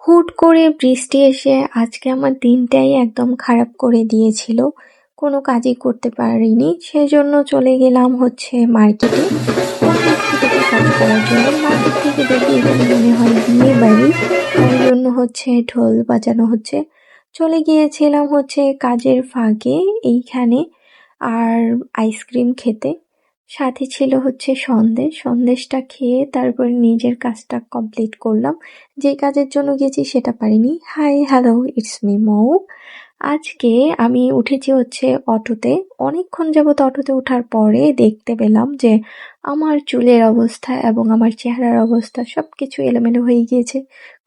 হুট করে বৃষ্টি এসে আজকে আমার দিনটাই একদম খারাপ করে দিয়েছিল। কোনো কাজই করতে পারিনি। সেজন্য চলে গেলাম হচ্ছে মার্কেটে অন্য একটু কিছু কাজ করার জন্য। মার্কেট থেকে দেখি এখানে মনে হয় বিয়ে বাড়ি, তাই জন্য হচ্ছে ঢোল বাজানো হচ্ছে। চলে গিয়েছিলাম হচ্ছে কাজের ফাঁকে এইখানে আর আইসক্রিম খেতে। সাথে ছিল হচ্ছে সন্দেশ। সন্দেশটা খেয়ে তারপরে নিজের কাজটা কমপ্লিট করলাম। যে কাজের জন্য গেছি সেটা পারিনি। হাই হ্যালো, ইটস মি মৌ। আজকে আমি উঠেছি হচ্ছে অটোতে। অনেকক্ষণ যাবত অটোতে ওঠার পরে দেখতে পেলাম যে আমার চুলের অবস্থা এবং আমার চেহারার অবস্থা সবকিছু এলোমেলো হয়ে গিয়েছে।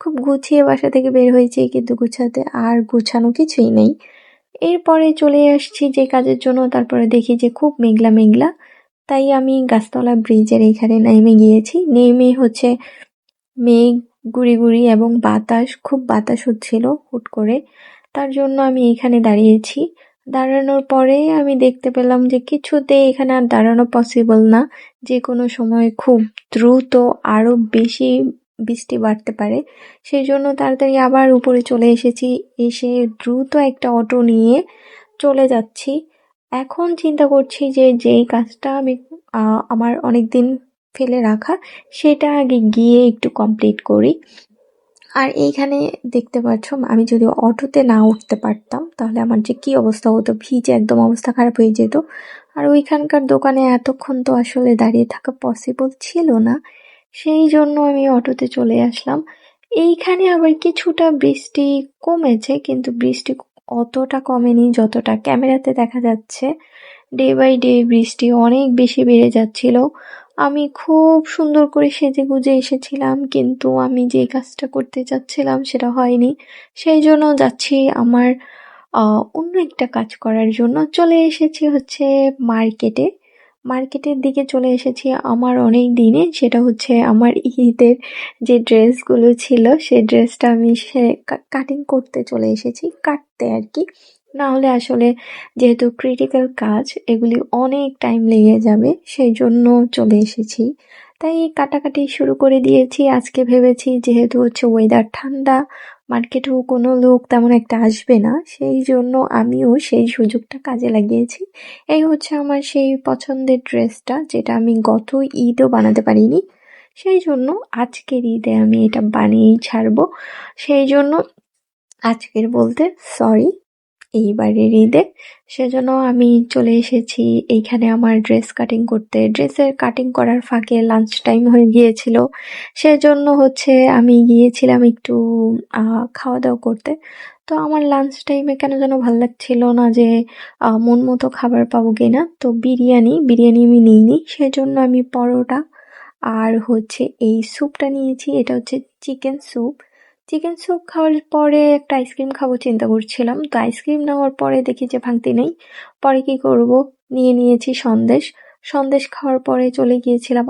খুব গুছিয়ে বাসা থেকে বের হয়েছি, কিন্তু গুছাতে আর গুছানো কিছুই নেই। এরপরে চলে আসছি যে কাজের জন্য, তারপরে দেখি যে খুব মেঘলা মেঘলা। তাই আমি গাছতলা ব্রিজের এইখানে নেমে গিয়েছি। নেমে হচ্ছে মেঘ, গুঁড়ি গুঁড়ি এবং বাতাস, খুব বাতাস হচ্ছিল হুট করে। তার জন্য আমি এইখানে দাঁড়িয়েছি। দাঁড়ানোর পরে আমি দেখতে পেলাম যে কিছুতেই এখানে আর দাঁড়ানো পসিবল না। যে কোনো সময় খুব দ্রুত আরো বেশি বৃষ্টি বাড়তে পারে। সেই জন্য তাড়াতাড়ি আবার উপরে চলে এসেছি। এসে দ্রুত একটা অটো নিয়ে চলে যাচ্ছি। এখন চিন্তা করছি যে যেই কাজটা আমি আমার অনেকদিন ফেলে রাখা, সেটা আগে গিয়ে একটু কমপ্লিট করি। আর এইখানে দেখতে পাচ্ছ, আমি যদি অটোতে না উঠতে পারতাম তাহলে আমার যে কি অবস্থা হতো, ভিজে একদম অবস্থা খারাপ হয়ে যেত। আর ওইখানকার দোকানে এতক্ষণ তো আসলে দাঁড়িয়ে থাকা পসিবল ছিল না। সেই জন্য আমি অটোতে চলে আসলাম। এইখানে আবার কিছুটা বৃষ্টি কমেছে, কিন্তু বৃষ্টি অতটা কমেনি যতটা ক্যামেরাতে দেখা যাচ্ছে। ডে বাই ডে বৃষ্টি অনেক বেশি বেড়ে যাচ্ছিল। আমি খুব সুন্দর করে সেজেগুজে এসেছিলাম, কিন্তু আমি যে কাজটা করতে চাচ্ছিলাম সেটা হয়নি। সেই জন্য যাচ্ছি আমার অন্য একটা কাজ করার জন্য। চলে এসেছি হচ্ছে মার্কেটে। মার্কেটের দিকে চলে এসেছি আমার অনেক দিনে, সেটা হচ্ছে আমার ঈদের যে ড্রেসগুলো ছিল সেই ড্রেসটা আমি কাটিং করতে চলে এসেছি, কাটতে আর কি। না হলে আসলে যেহেতু ক্রিটিক্যাল কাজ, এগুলি অনেক টাইম লেগে যাবে, সেই জন্য চলে এসেছি। তাই কাটাকাটি শুরু করে দিয়েছি। আজকে ভেবেছি যেহেতু হচ্ছে ওয়েদার ঠান্ডা, মার্কেটেও কোনো লোক তেমন একটা আসবে না, সেই জন্য আমিও সেই সুযোগটা কাজে লাগিয়েছি। এই হচ্ছে আমার সেই পছন্দের ড্রেসটা, যেটা আমি গত ঈদও বানাতে পারিনি। সেই জন্য আজকের ঈদে আমি এটা বানিয়েই ছাড়বো। সেই জন্য আজকের বলতে সরি, এইবারের ঈদে। সেজন্য আমি চলে এসেছি এইখানে আমার ড্রেস কাটিং করতে। ড্রেসের কাটিং করার ফাঁকে লাঞ্চ টাইম হয়ে গিয়েছিল। সেজন্য হচ্ছে আমি গিয়েছিলাম একটু খাওয়া দাওয়া করতে। তো আমার লাঞ্চ টাইমে কেন যেন ভালো লাগছিল না যে মন মতো খাবার পাবো কিনা। তো বিরিয়ানি আমি নিইনি, সেজন্য আমি পরোটা আর হচ্ছে এই স্যুপটা নিয়েছি। এটা হচ্ছে চিকেন স্যুপ। চিকেন স্যুপ খাওয়ার পরে একটা আইসক্রিম খাবো চিন্তা করছিলাম, তো আইসক্রিম নেওয়ার পরে দেখি যে ভাঙতি নেই। পরে কি করব, নিয়েছি সন্দেশ। সন্দেশ খাওয়ার পরে চলে গিয়েছিলাম